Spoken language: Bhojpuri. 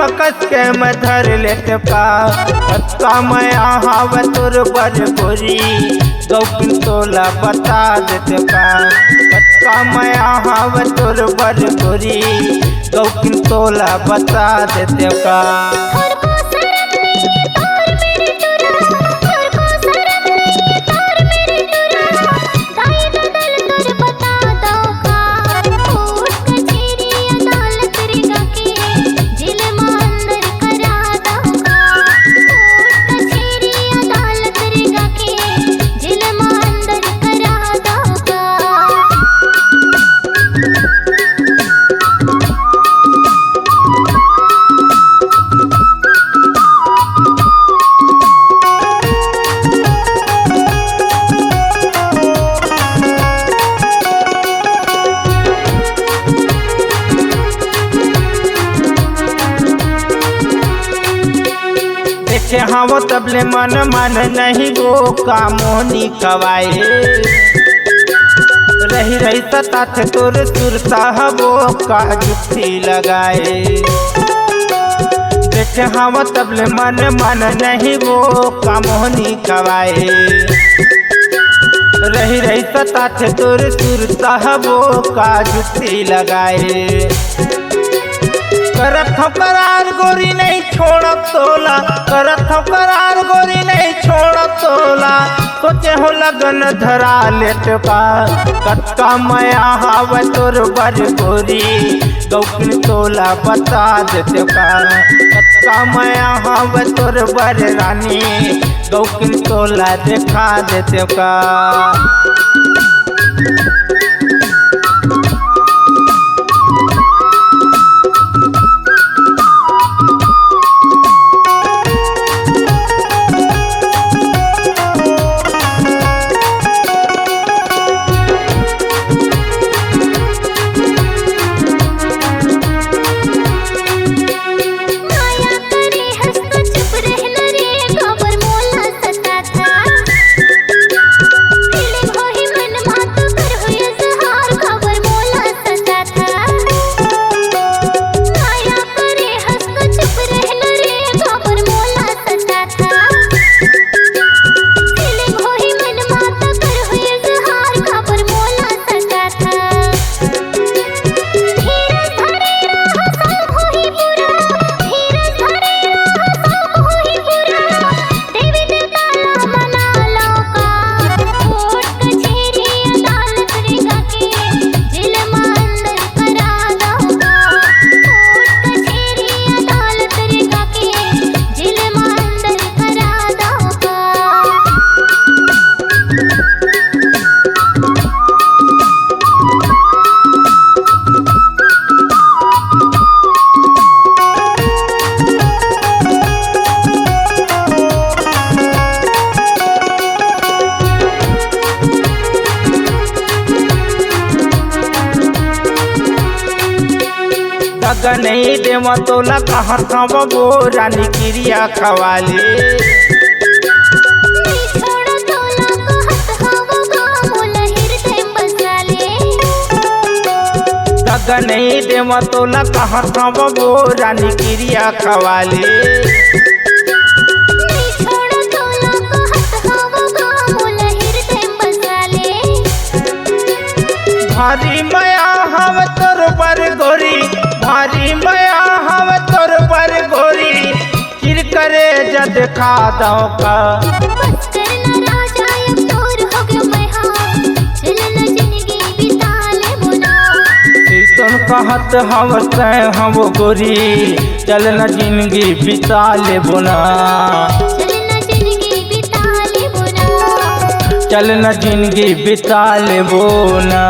कस के मैं धर लेते का मैं आहाव तोर बर गोरी गौकिन तोला बता देते का मैं आहाव तोर बर गोरी गौकिन तोला बता देते का। हाँ वो तबले मन नहीं वो कामोनी कवाए रही रही सतात तोर सुरता वो का जुत्ती लगाए। देखे हाँ वो तबले मन नहीं वो कामोनी कवाए रही रही सतात तोर सुरता वो का जुत्ती लगाए। करत हूँ करार गोरी नहीं छोड़ तोला करत हूँ करार गोरी नहीं छोड़ तोला सोचे हो लगन धरा लेट का कत्का मैं आहाव तोर बर गोरी गौकिन तोला बता देते का कत्का मैं आहाव तोर बर रानी गौकिन तोला देखा देते का। नहीं देवा तोला कहाँ था वो रानी क्रिया खवाली नहीं देवा तोला कहाँ था वो रानी क्रिया खवाली भारी मया हव तोर पर गोरी भारी मया हव तोर पर गोरी चिर करे जद खा दो का कहत हव हम गोरी चल न जिंदगी बिता ले बुना चल न जिंदगी बिता ले बोना।